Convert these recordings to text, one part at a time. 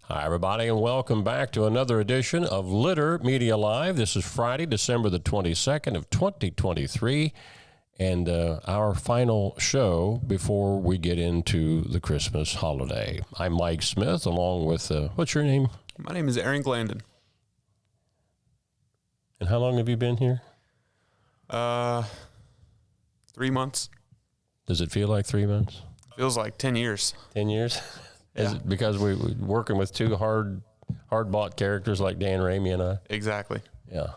Hi, everybody, and welcome back to another edition of Litter Media Live. This is Friday, December the 22nd of 2023, and our final show before we get into the Christmas holiday. I'm Mike Smith, along with, what's your name? My name is Aaron Glandon. And how long have you been here? 3 months. Does it feel like 3 months? Feels like 10 years. 10 years? Is it because we're working with two hard-bought characters like Dan Ramey and I? Exactly. Yeah.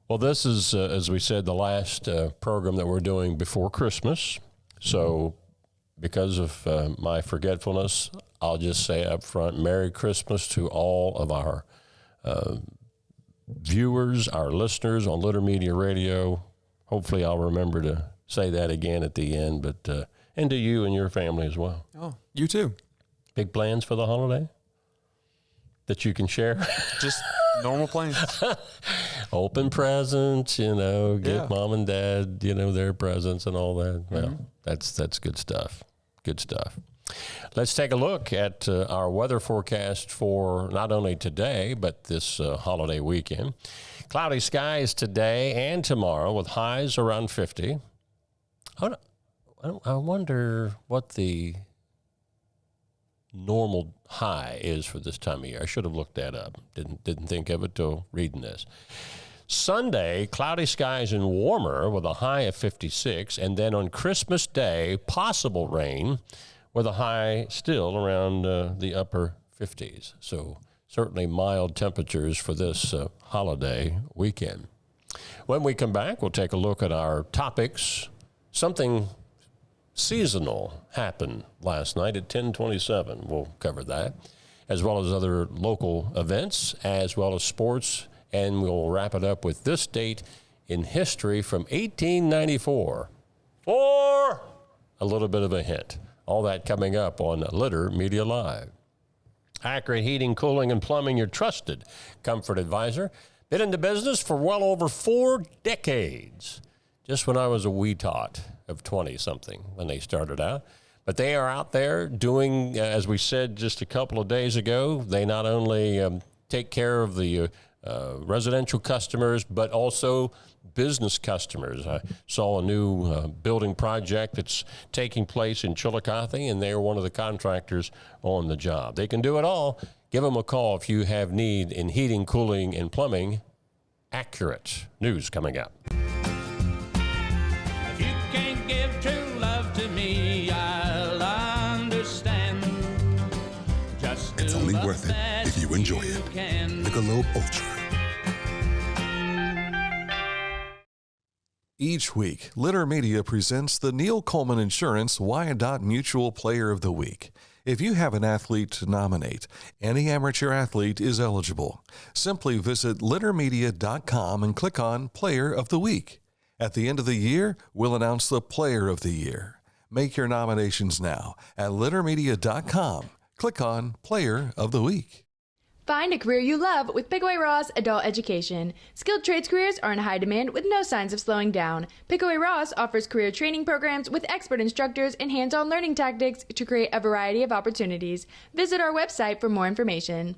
Well, this is, as we said, the last program that we're doing before Christmas. So because of my forgetfulness, I'll just say up front, Merry Christmas to all of our viewers, our listeners on Litter Media Radio. Hopefully I'll remember to say that again at the end, but and to you and your family as well. Oh, you too. Big plans for the holiday that you can share? Just normal plans. Open presents, get mom and dad, their presents and all that. Well, that's good stuff. Good stuff. Let's take a look at our weather forecast for not only today, but this holiday weekend. Cloudy skies today and tomorrow with highs around 50. I wonder what the normal high is for this time of year. I should have looked that up. Didn't think of it till reading this. Sunday, cloudy skies and warmer with a high of 56, and then on Christmas Day, possible rain with a high still around the upper 50s. So certainly mild temperatures for this holiday weekend. When we come back, we'll take a look at our topics. Something seasonal happened last night at 10:27. We'll cover that, as well as other local events, as well as sports, and we'll wrap it up with this date in history from 1894. For a little bit of a hint. All that coming up on Litter Media Live. Accurate Heating, Cooling, and Plumbing, your trusted comfort advisor. Been in the business for well over 4 decades. Just when I was a wee tot of 20-something when they started out. But they are out there doing, as we said just a couple of days ago, they not only take care of the residential customers, but also business customers. I saw a new building project that's taking place in Chillicothe, and they're one of the contractors on the job. They can do it all. Give them a call if you have need in heating, cooling, and plumbing. Accurate news coming up. It's only worth it if you enjoy it. Michelob Ultra. Each week, Litter Media presents the Neil Coleman Insurance Wyandotte Mutual Player of the Week. If you have an athlete to nominate, any amateur athlete is eligible. Simply visit littermedia.com and click on Player of the Week. At the end of the year, we'll announce the Player of the Year. Make your nominations now at littermedia.com. Click on Player of the Week. Find a career you love with Pickaway Ross Adult Education. Skilled trades careers are in high demand with no signs of slowing down. Pickaway Ross offers career training programs with expert instructors and hands-on learning tactics to create a variety of opportunities. Visit our website for more information.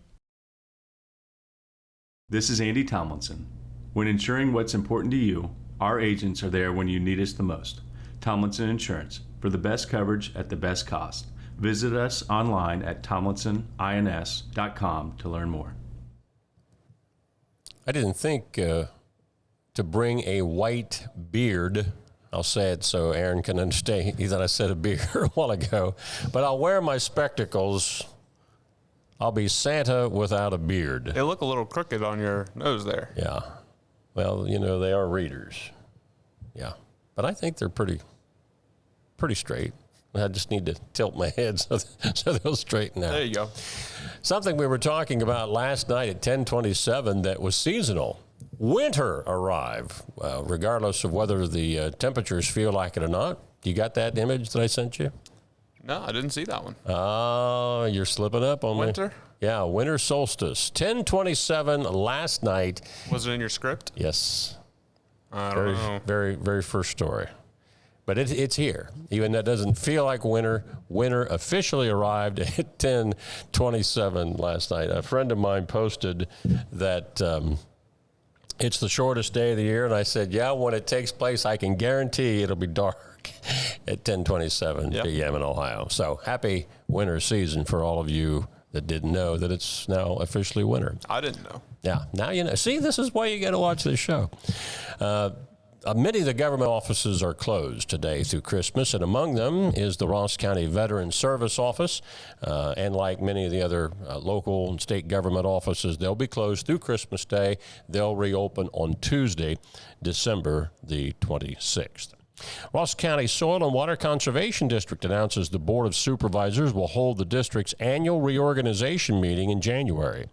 This is Andy Tomlinson. When ensuring what's important to you, our agents are there when you need us the most. Tomlinson Insurance, for the best coverage at the best cost. Visit us online at tomlinsonins.com to learn more. I didn't think to bring a white beard. I'll say it so Aaron can understand. He thought I said a beard a while ago. But I'll wear my spectacles. I'll be Santa without a beard. They look a little crooked on your nose there. Yeah. Well, they are readers. Yeah. But I think they're pretty straight. I just need to tilt my head so they'll straighten out. There you go. Something we were talking about last night at 10:27 that was seasonal. Winter arrived, regardless of whether the temperatures feel like it or not. You got that image that I sent you? No, I didn't see that one. Oh, you're slipping up on Winter? me. Yeah, winter solstice. 10:27 last night. Was it in your script? Yes. I don't know. Very, very first story. But it's here. Even though it doesn't feel like winter. Winter officially arrived at 10:27 last night. A friend of mine posted that it's the shortest day of the year, and I said, yeah, when it takes place, I can guarantee it'll be dark at 10:27 p.m. in Ohio. So happy winter season for all of you that didn't know that it's now officially winter. I didn't know. Yeah, now you know. See, this is why you got to watch this show. Many of the government offices are closed today through Christmas, and among them is the Ross County Veteran Service Office. And like many of the other local and state government offices, they'll be closed through Christmas Day. They'll reopen on Tuesday, December the 26th. Ross County Soil and Water Conservation District announces the Board of Supervisors will hold the district's annual reorganization meeting in January.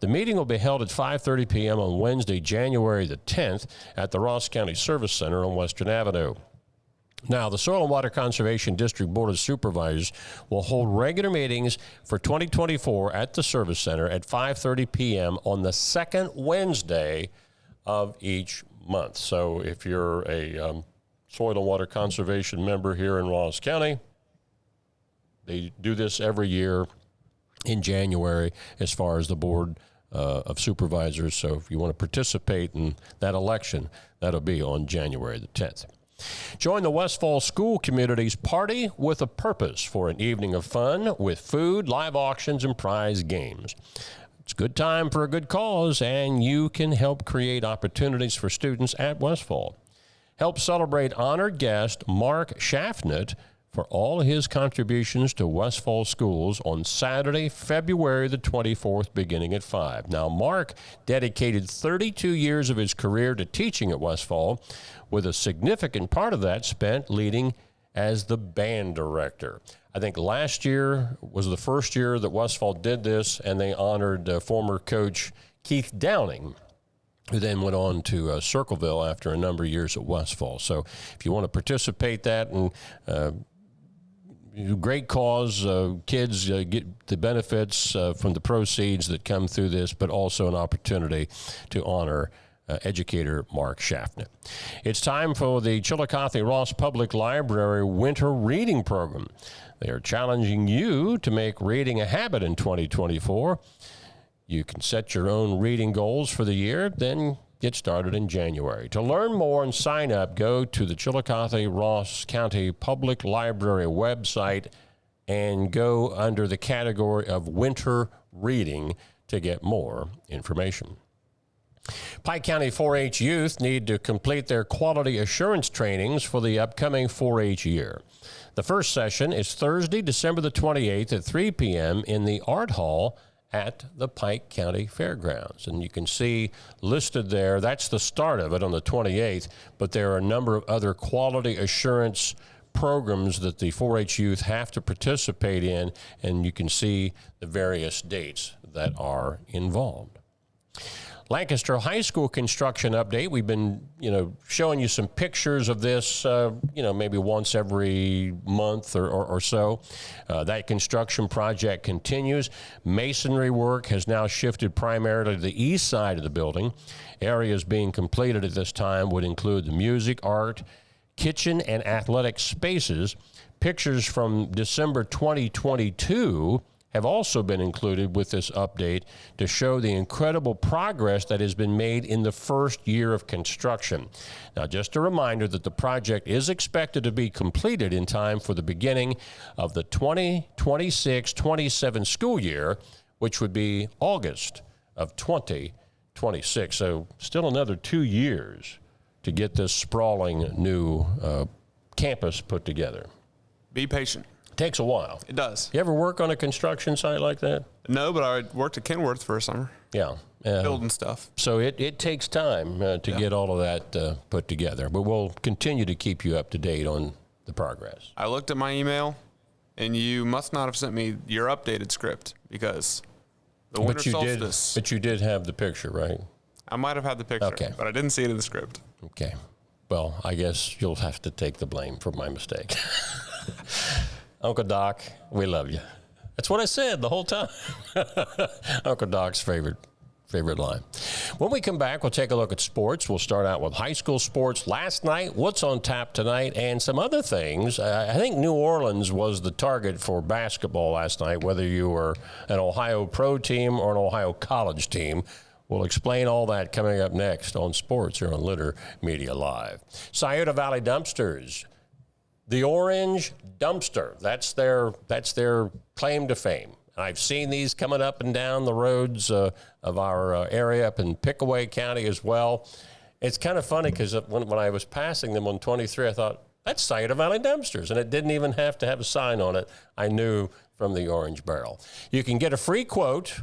The meeting will be held at 5:30 p.m. on Wednesday, January the 10th at the Ross County Service Center on Western Avenue. Now, the Soil and Water Conservation District Board of Supervisors will hold regular meetings for 2024 at the Service Center at 5:30 p.m. on the second Wednesday of each month. So if you're a Soil and Water Conservation member here in Ross County, they do this every year in January as far as the Board of Supervisors. So if you want to participate in that election, that'll be on January the 10th. Join the Westfall School Community's Party with a Purpose for an evening of fun with food, live auctions, and prize games. It's a good time for a good cause, and you can help create opportunities for students at Westfall. Help celebrate honored guest Mark Schaffnett for all his contributions to Westfall schools on Saturday, February the 24th, beginning at 5. Now, Mark dedicated 32 years of his career to teaching at Westfall, with a significant part of that spent leading as the band director. I think last year was the first year that Westfall did this, and they honored former coach Keith Downing, who then went on to Circleville after a number of years at Westfall. So if you want to participate that, and great cause, kids get the benefits from the proceeds that come through this, but also an opportunity to honor educator Mark Schaffnett. It's time for the Chillicothe Ross Public Library Winter Reading Program. They are challenging you to make reading a habit in 2024. You can set your own reading goals for the year, then get started in January. To learn more and sign up, go to the Chillicothe Ross County Public Library website and go under the category of Winter Reading to get more information. Pike County 4-H youth need to complete their quality assurance trainings for the upcoming 4-H year. The first session is Thursday, December the 28th at 3 p.m. in the Art Hall at the Pike County Fairgrounds. And you can see listed there, that's the start of it on the 28th, but there are a number of other quality assurance programs that the 4-H youth have to participate in, and you can see the various dates that are involved. Lancaster High School construction update. We've been, showing you some pictures of this, maybe once every month or so. That construction project continues. Masonry work has now shifted primarily to the east side of the building. Areas being completed at this time would include the music, art, kitchen, and athletic spaces. Pictures from December 2022 have also been included with this update to show the incredible progress that has been made in the first year of construction. Now, just a reminder that the project is expected to be completed in time for the beginning of the 2026-27 school year, which would be August of 2026. So still another 2 years to get this sprawling new campus put together. Be patient. Takes a while. It does. You ever work on a construction site like that? No, but I worked at Kenworth for a summer. Yeah. Building stuff. So it takes time to get all of that put together. But we'll continue to keep you up to date on the progress. I looked at my email, and you must not have sent me your updated script because the winter solstice. But you did have the picture, right? I might have had the picture, Okay. but I didn't see it in the script. Okay. Well, I guess you'll have to take the blame for my mistake. Uncle Doc, we love you. That's what I said the whole time. Uncle Doc's favorite favorite line. When we come back, we'll take a look at sports. We'll start out with high school sports last night, what's on tap tonight, and some other things. I think New Orleans was the target for basketball last night, whether you were an Ohio pro team or an Ohio college team. We'll explain all that coming up next on sports here on Litter Media Live. Scioto Valley Dumpsters. The orange dumpster, that's their claim to fame. I've seen these coming up and down the roads of our area up in Pickaway County as well. It's kind of funny because when I was passing them on 23, I thought, that's Scioto Valley Dumpsters, and it didn't even have to have a sign on it. I knew from the orange barrel. You can get a free quote.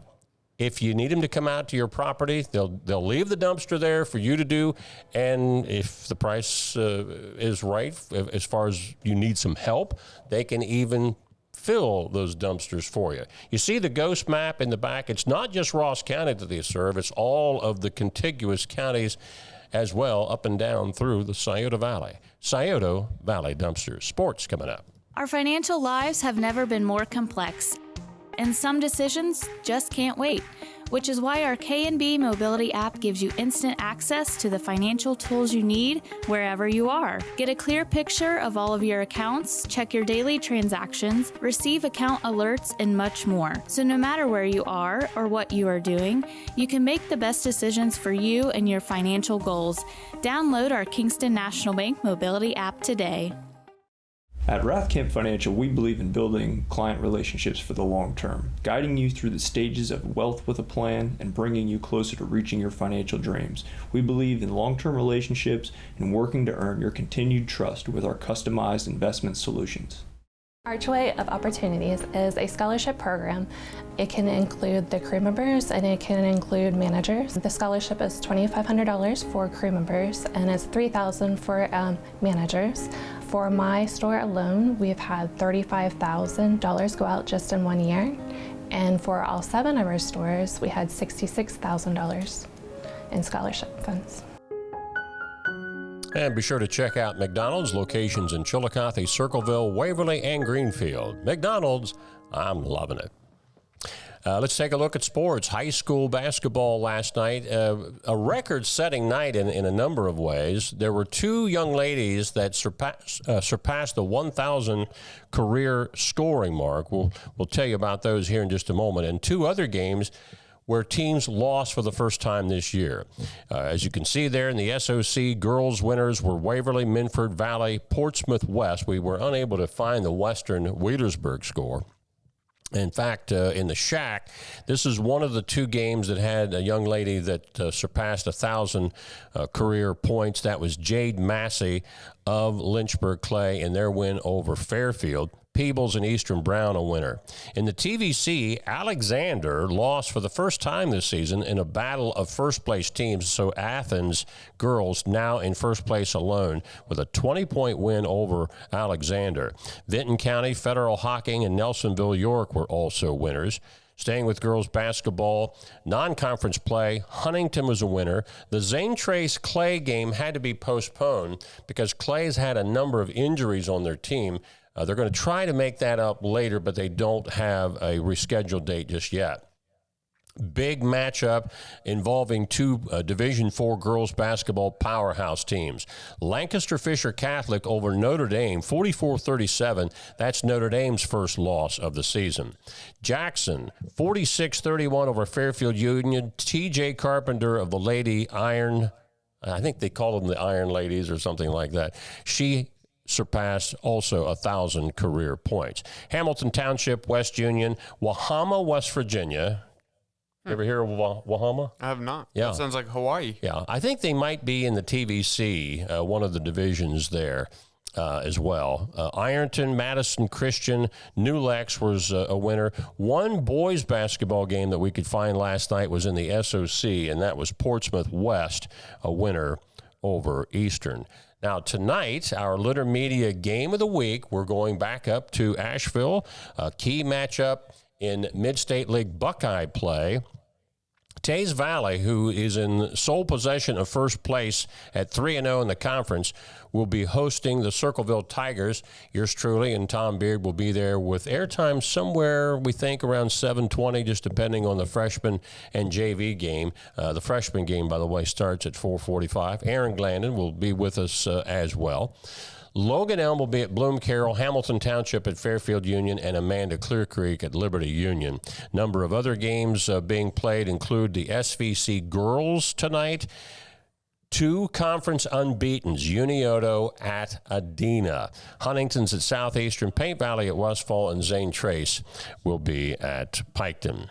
If you need them to come out to your property, they'll leave the dumpster there for you to do. And if the price is right, as far as you need some help, they can even fill those dumpsters for you. You see the ghost map in the back. It's not just Ross County that they serve. It's all of the contiguous counties as well, up and down through the Scioto Valley. Scioto Valley Dumpsters. Sports coming up. Our financial lives have never been more complex, and some decisions just can't wait, which is why our K&B Mobility app gives you instant access to the financial tools you need wherever you are. Get a clear picture of all of your accounts, check your daily transactions, receive account alerts, and much more. So no matter where you are or what you are doing, you can make the best decisions for you and your financial goals. Download our Kingston National Bank Mobility app today. At Rathkamp Financial, we believe in building client relationships for the long term, guiding you through the stages of wealth with a plan and bringing you closer to reaching your financial dreams. We believe in long-term relationships and working to earn your continued trust with our customized investment solutions. Archway of Opportunities is a scholarship program. It can include the crew members and it can include managers. The scholarship is $2,500 for crew members and it's $3,000 for managers. For my store alone, we've had $35,000 go out just in 1 year. And for all 7 of our stores, we had $66,000 in scholarship funds. And be sure to check out McDonald's locations in Chillicothe, Circleville, Waverly, and Greenfield. McDonald's, I'm loving it. Let's take a look at sports. High school basketball last night, a record-setting night in a number of ways. There were 2 young ladies that surpassed the 1,000 career scoring mark. We'll tell you about those here in just a moment. And 2 other games where teams lost for the first time this year. As you can see there in the SOC, girls winners were Waverly, Minford Valley, Portsmouth West. We were unable to find the Western Wheelersburg score. In fact, in the Shack, this is one of the 2 games that had a young lady that surpassed 1,000 career points. That was Jade Massey of Lynchburg Clay in their win over Fairfield. Peebles and Eastern Brown a winner. In the TVC, Alexander lost for the first time this season in a battle of first-place teams, so Athens girls now in first place alone with a 20-point win over Alexander. Vinton County, Federal Hocking, and Nelsonville York were also winners. Staying with girls basketball, non-conference play, Huntington was a winner. The Zane Trace Clay game had to be postponed because Clay's had a number of injuries on their team. They're going to try to make that up later, but they don't have a rescheduled date just yet. Big matchup involving 2 Division IV girls basketball powerhouse teams. Lancaster Fisher Catholic over Notre Dame, 44-37. That's Notre Dame's first loss of the season. Jackson, 46-31 over Fairfield Union. T.J. Carpenter of the Lady Iron, I think they call them the Iron Ladies or something like that. She surpassed also 1,000 career points. Hamilton Township, West Union, Wahama, West Virginia. You ever hear of Wahama? I have not. Yeah. That sounds like Hawaii. Yeah, I think they might be in the TVC, one of the divisions there as well. Ironton, Madison Christian, New Lex was a winner. One boys basketball game that we could find last night was in the SOC, and that was Portsmouth West, a winner over Eastern. Now, tonight, our Litter Media Game of the Week, we're going back up to Asheville, a key matchup in Mid-State League Buckeye play. Taze Valley, who is in sole possession of first place at 3-0 in the conference, will be hosting the Circleville Tigers. Yours truly and Tom Beard will be there with airtime somewhere, we think, around 7:20, just depending on the freshman and JV game. The freshman game, by the way, starts at 4:45. Aaron Glandon will be with us as well. Logan Elm will be at Bloom Carroll, Hamilton Township at Fairfield Union, and Amanda Clear Creek at Liberty Union. Number of other games being played include the SVC girls tonight. 2 conference unbeatens, Unioto at Adena. Huntington's at Southeastern, Paint Valley at Westfall, and Zane Trace will be at Piketon.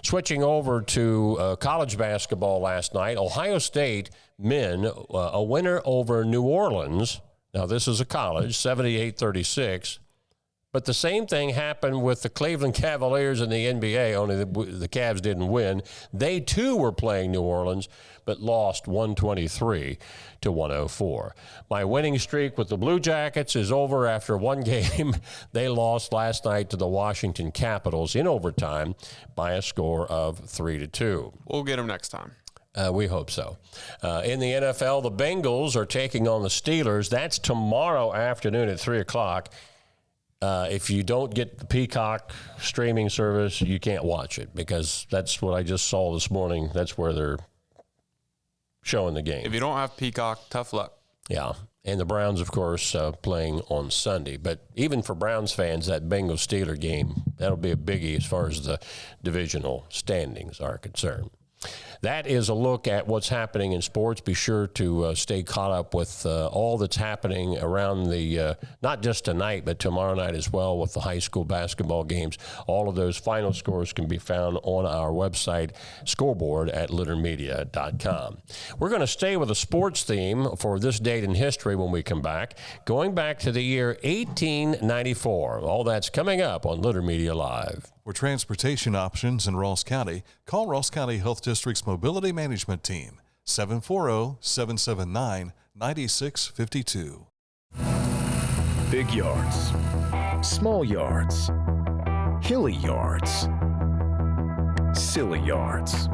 Switching over to college basketball last night, Ohio State men, a winner over New Orleans. Now, this is a college, 78-36. But the same thing happened with the Cleveland Cavaliers in the NBA, only the Cavs didn't win. They, too, were playing New Orleans, but lost 123-104. My winning streak with the Blue Jackets is over after one game. They lost last night to the Washington Capitals in overtime by a score of 3-2. We'll get them next time. We hope so. In the NFL, the Bengals are taking on the Steelers. That's tomorrow afternoon at 3 o'clock. If you don't get the Peacock streaming service, you can't watch it, because that's what I just saw this morning. That's where they're showing the game. If you don't have Peacock, tough luck. Yeah. And the Browns, of course, playing on Sunday. But even for Browns fans, that Bengals-Steeler game, that'll be a biggie as far as the divisional standings are concerned. That is a look at what's happening in sports. Be sure to stay caught up with all that's happening around the, not just tonight, but tomorrow night as well with the high school basketball games. All of those final scores can be found on our website, scoreboard at littermedia.com. We're going to stay with a sports theme for this date in history when we come back, going back to the year 1894. All that's coming up on Litter Media Live. For transportation options in Ross County, call Ross County Health District's Mobility Management Team, 740-779-9652. Big yards, small yards, hilly yards, silly yards.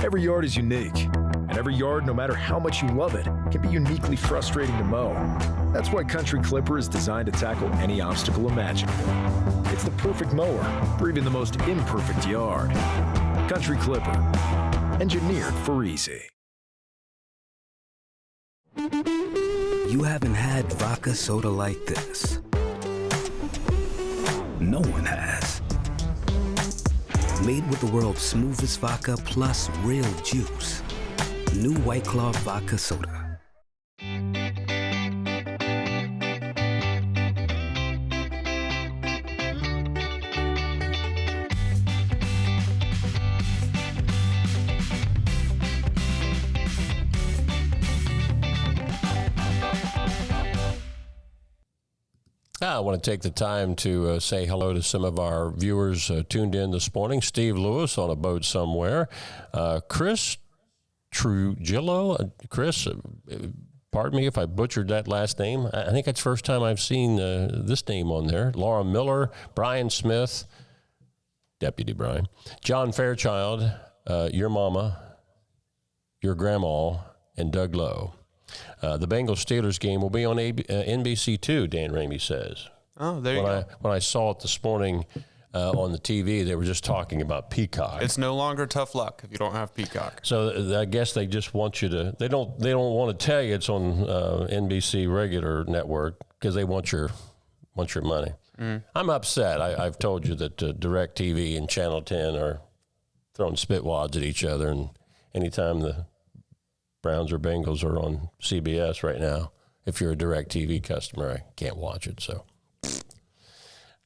Every yard is unique, and every yard, no matter how much you love it, can be uniquely frustrating to mow. That's why Country Clipper is designed to tackle any obstacle imaginable. It's the perfect mower for even the most imperfect yard. Country Clipper, engineered for easy. You haven't had vodka soda like this. No one has. Made with the world's smoothest vodka plus real juice. New White Claw Vodka Soda. I want to take the time to say hello to some of our viewers tuned in this morning. Steve Lewis on a boat somewhere. Chris Trujillo. Chris, pardon me if I butchered that last name. I think it's the first time I've seen this name on there. Laura Miller, Brian Smith, Deputy Brian, John Fairchild, your mama, your grandma, and Doug Lowe. The Bengals-Steelers game will be on NBC2, Dan Ramey says. Oh, there you go. When I saw it this morning on the TV, they were just talking about Peacock. It's no longer tough luck if you don't have Peacock. So I guess they just want you to. They don't want to tell you it's on NBC regular network because they want your money. Mm. I'm upset. I've told you that DirecTV and Channel 10 are throwing spitwads at each other, and anytime the Browns or Bengals are on CBS right now, if you're a DirecTV customer, I can't watch it. So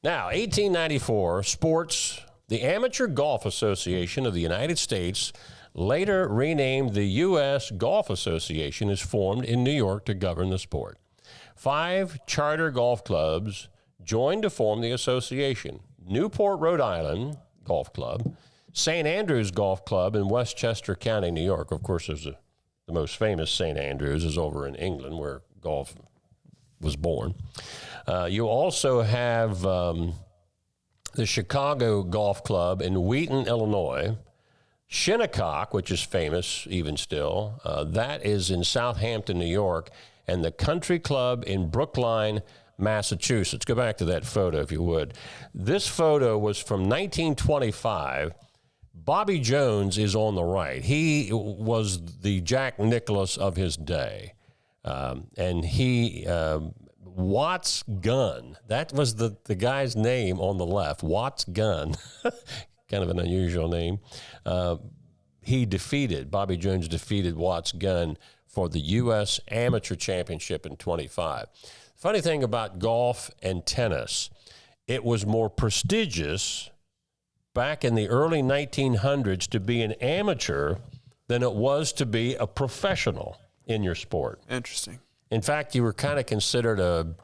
now, 1894, sports. The Amateur Golf Association of the United States, later renamed the U.S. Golf Association, is formed in New York to govern the sport. 5 charter golf clubs joined to form the association. Newport, Rhode Island Golf Club, St. Andrews Golf Club in Westchester County, New York. Of course, there's the most famous St. Andrews is over in England, where golf was born. You also have the Chicago Golf Club in Wheaton, Illinois. Shinnecock, which is famous even still, that is in Southampton, New York. and the Country Club in Brookline, Massachusetts. Go back to that photo, if you would. This photo was from 1925. Bobby Jones is on the right. He was the Jack Nicklaus of his day. And he, Watts Gun, that was the guy's name on the left, Watts Gun, kind of an unusual name. Bobby Jones defeated Watts Gun for the U.S. Amateur Championship in 25. Funny thing about golf and tennis, it was more prestigious back in the early 1900s to be an amateur than it was to be a professional in your sport. Interesting. In fact, you were kind of considered a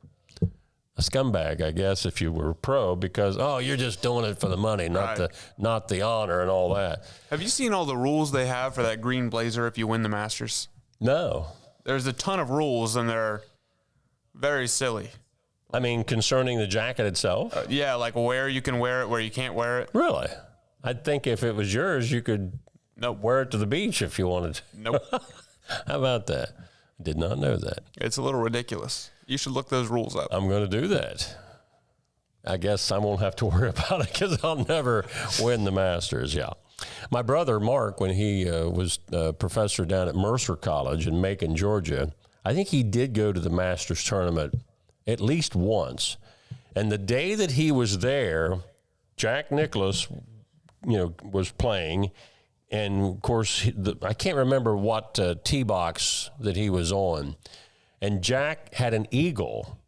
scumbag, I guess, if you were a pro, because, you're just doing it for the money, not the honor and all that. Have you seen all the rules they have for that green blazer if you win the Masters? No. There's a ton of rules, and they're very silly. I mean, concerning the jacket itself? Yeah, like where you can wear it, where you can't wear it. Really? I'd think if it was yours, you could wear it to the beach if you wanted to. Nope. How about that? Did not know that. It's a little ridiculous. You should look those rules up. I'm going to do that. I guess I won't have to worry about it because I'll never win the Masters. Yeah. My brother, Mark, when he was a professor down at Mercer College in Macon, Georgia, I think he did go to the Masters tournament at least once. And the day that he was there, Jack Nicklaus, was playing. And, of course, I can't remember what tee box that he was on. And Jack had an eagle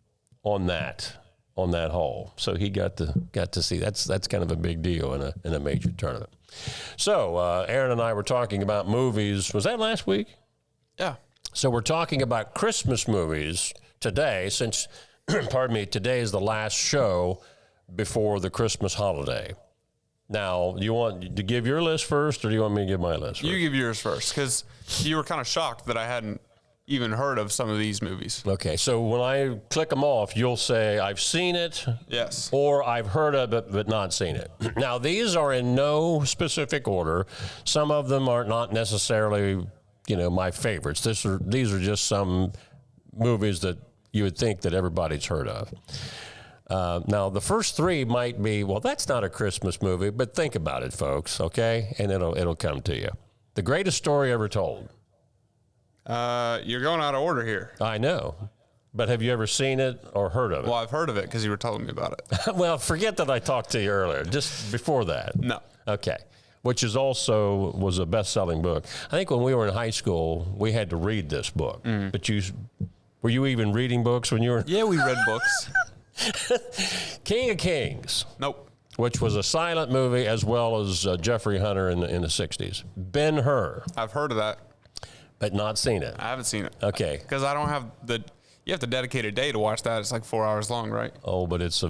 on that hole. So he got to see. That's kind of a big deal in a major tournament. So Aaron and I were talking about movies. Was that last week? Yeah. So we're talking about Christmas movies today, since, today is the last show before the Christmas holiday. Now, do you want to give your list first, or do you want me to give my list first? You give yours first, because you were kind of shocked that I hadn't even heard of some of these movies. Okay, so when I click them off, you'll say, I've seen it. Yes. Or I've heard of it, but not seen it. Now, these are in no specific order. Some of them are not necessarily, my favorites. These are just some movies that you would think that everybody's heard of. Now, the first three might be, well, that's not a Christmas movie, but think about it, folks, okay? And it'll come to you. The Greatest Story Ever Told. You're going out of order here. I know. But have you ever seen it or heard of it? Well, I've heard of it because you were telling me about it. Well, forget that I talked to you earlier, just before that. No. Okay. Which was a best-selling book. I think when we were in high school, we had to read this book. Mm. But were you even reading books when you were? Yeah, we read books. King of Kings. Nope. Which was a silent movie, as well as Jeffrey Hunter in the 60s. Ben-Hur. I've heard of that. But not seen it. I haven't seen it. Okay. Because I don't have you have to dedicate a day to watch that. It's like 4 hours long, right? Oh, but it's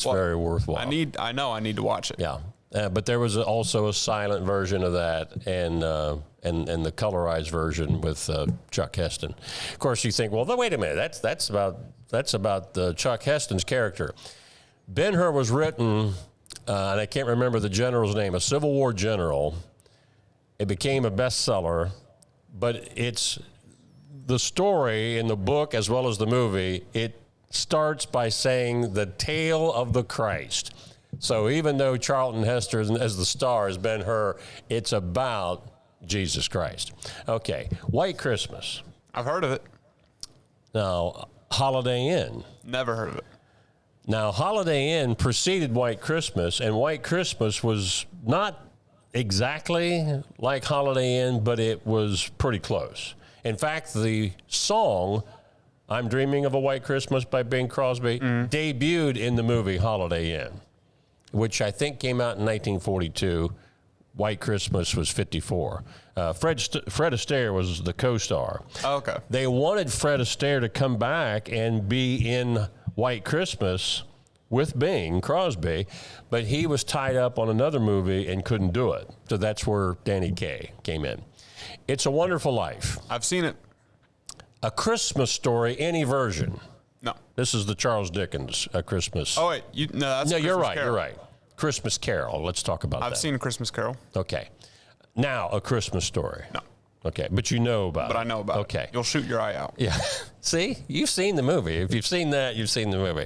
very worthwhile. I know I need to watch it. Yeah. But there was also a silent version of that, and the colorized version with Chuck Heston. Of course, you think, well, wait a minute, that's about Chuck Heston's character. Ben-Hur was written, and I can't remember the general's name, a Civil War general. It became a bestseller, but it's the story in the book as well as the movie. It starts by saying the tale of the Christ. So even though Charlton Heston as the star is Ben-Hur, it's about Jesus Christ. Okay, White Christmas. I've heard of it. Now, Holiday Inn. Never heard of it. Now, Holiday Inn preceded White Christmas, and White Christmas was not exactly like Holiday Inn, but it was pretty close. In fact, the song I'm Dreaming of a White Christmas by Bing Crosby debuted in the movie Holiday Inn, which I think came out in 1942. White Christmas was 54. Fred Astaire was the co-star. Oh, okay. They wanted Fred Astaire to come back and be in White Christmas with Bing Crosby, but he was tied up on another movie and couldn't do it. So that's where Danny Kaye came in. It's a Wonderful Life. I've seen it. A Christmas Story, any version. No. This is the Charles Dickens Christmas. Oh, wait. That's you're right. Carol. You're right. Christmas Carol. Let's talk about that. I've seen Christmas Carol. Okay. Now, A Christmas Story. No. Okay, but you know about it. But I know about it. Okay. You'll shoot your eye out. Yeah. See, you've seen the movie. If you've seen that, you've seen the movie.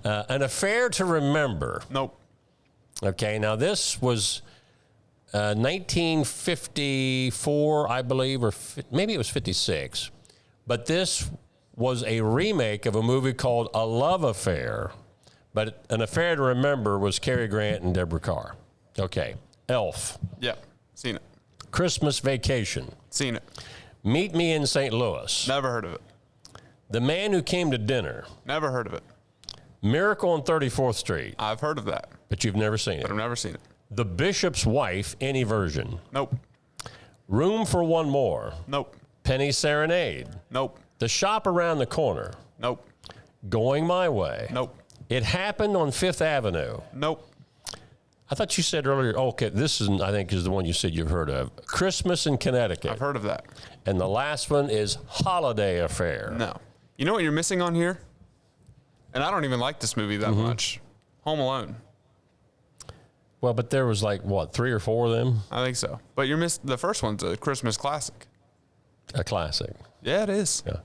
An Affair to Remember. Nope. Okay, now this was 1954, I believe, or maybe it was 56. But this was a remake of a movie called A Love Affair. But An Affair to Remember was Cary Grant and Deborah Kerr. Okay, Elf. Yeah, seen it. Christmas Vacation. Seen it. Meet Me in St. Louis. Never heard of it. The Man Who Came to Dinner. Never heard of it. Miracle on 34th Street. I've heard of that, But you've never seen it. but I've never seen it. The Bishop's Wife, any version. Nope. Room for One More. Nope. Penny Serenade. Nope. The Shop Around the Corner. Nope. Going My Way. Nope. It Happened on Fifth Avenue. Nope. I thought you said earlier, okay, this is, I think, is the one you said you've heard of. Christmas in Connecticut. I've heard of that. And the last one is Holiday Affair. No. You know what you're missing on here? And I don't even like this movie that much. Home Alone. Well, but there was like, what, 3 or 4 of them? I think so. But you're the first one's a Christmas classic. A classic. Yeah, it is. Yeah.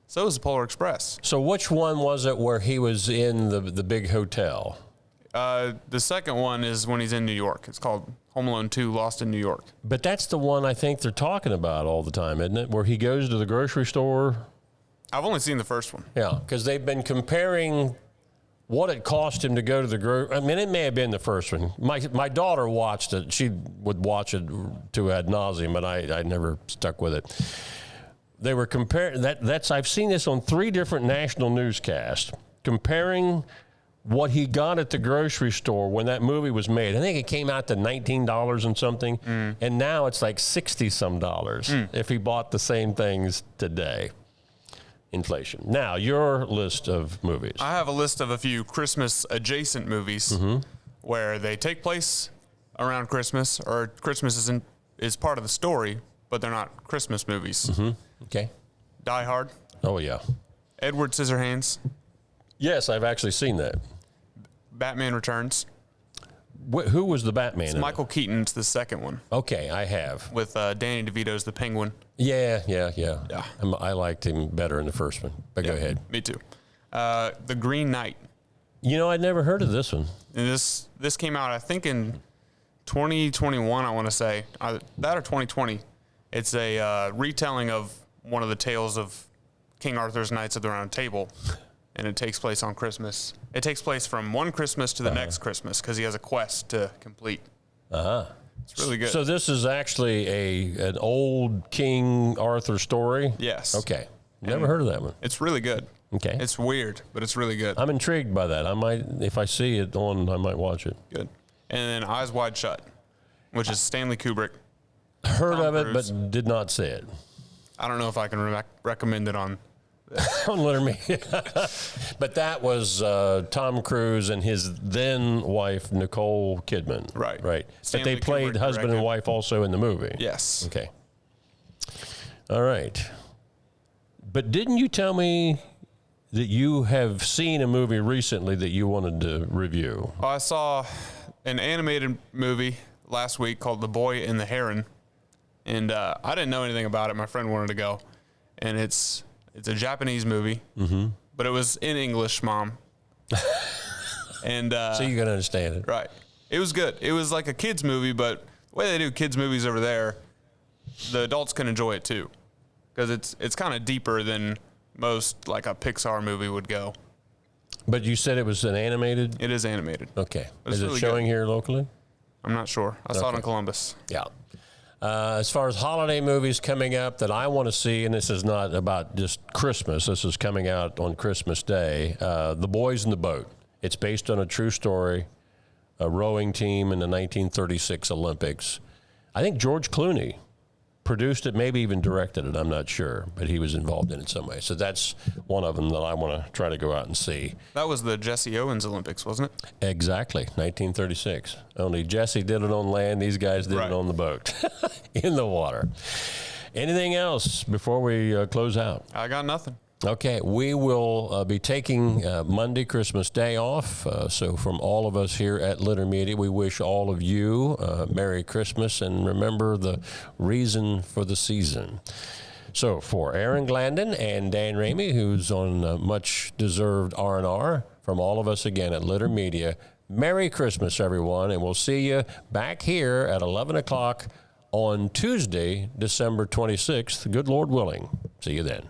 So is the Polar Express. So which one was it where he was in the big hotel? The second one is when he's in New York. It's called Home Alone 2, Lost in New York. But that's the one I think they're talking about all the time, isn't it? Where he goes to the grocery store. I've only seen the first one. Yeah, because they've been comparing what it cost him to go to the grocery. I mean, it may have been the first one. My daughter watched it. She would watch it to ad nauseum, but I never stuck with it. They were comparing that's I've seen this on 3 different national newscasts comparing what he got at the grocery store when that movie was made. I think it came out to $19 and something, and now it's like $60-some if he bought the same things today. Inflation. Now, your list of movies. I have a list of a few Christmas adjacent movies where they take place around Christmas, or Christmas is part of the story, but they're not Christmas movies. Okay. Die Hard. Oh, yeah. Edward Scissorhands. Yes, I've actually seen that. Batman Returns. Who was the Batman? It's Michael Keaton's the second one. Okay, I have. With Danny DeVito's the Penguin. Yeah. Yeah. I liked him better in the first one, but go ahead. Me too. The Green Knight. You know, I'd never heard of this one. And this came out, I think, in 2021, I want to say. That or 2020. It's a retelling of one of the tales of King Arthur's Knights of the Round Table. And it takes place on Christmas. It takes place from one Christmas to the next Christmas because he has a quest to complete. It's really good. So this is actually an old King Arthur story? Yes. Okay. Never heard of that one. It's really good. Okay. It's weird, but it's really good. I'm intrigued by that. I might, if I see it on, I might watch it. Good. And then Eyes Wide Shut, which is Stanley Kubrick. Heard Tom of it, Cruise. but did not see it. I don't know if I can recommend it on. On Litter But that was Tom Cruise and his then wife, Nicole Kidman. Right. But Stanley they played Kubrick husband and directed. wife also in the movie. Yes. Okay. All right. But didn't you tell me that you have seen a movie recently that you wanted to review? I saw an animated movie last week called The Boy and the Heron. And I didn't know anything about it. My friend wanted to go. And it's a Japanese movie, but it was in English, Mom. And So you can understand it. right. It was good. It was like a kids movie, but the way they do kids movies over there, the adults can enjoy it too, because it's kind of deeper than most like a Pixar movie would go. But you said it was an animated? It is animated. Okay. But it's Is it really showing good. here locally? I'm not sure. I saw it in Columbus. Yeah. As far as holiday movies coming up that I want to see, and this is not about just Christmas, this is coming out on Christmas Day, The Boys in the Boat. It's based on a true story, a rowing team in the 1936 Olympics. I think George Clooney produced it, maybe even directed it, I'm not sure, but he was involved in it some way. So that's one of them that I want to try to go out and see. That was the Jesse Owens Olympics, wasn't it? Exactly, 1936. Only Jesse did it on land, these guys did it on the boat, in the water. Anything else before we close out? I got nothing. Okay, we will be taking Monday, Christmas Day off. So from all of us here at Litter Media, we wish all of you Merry Christmas, and remember the reason for the season. So for Aaron Glandon and Dan Ramey, who's on much-deserved R&R, from all of us again at Litter Media, Merry Christmas, everyone, and we'll see you back here at 11 o'clock on Tuesday, December 26th. Good Lord willing. See you then.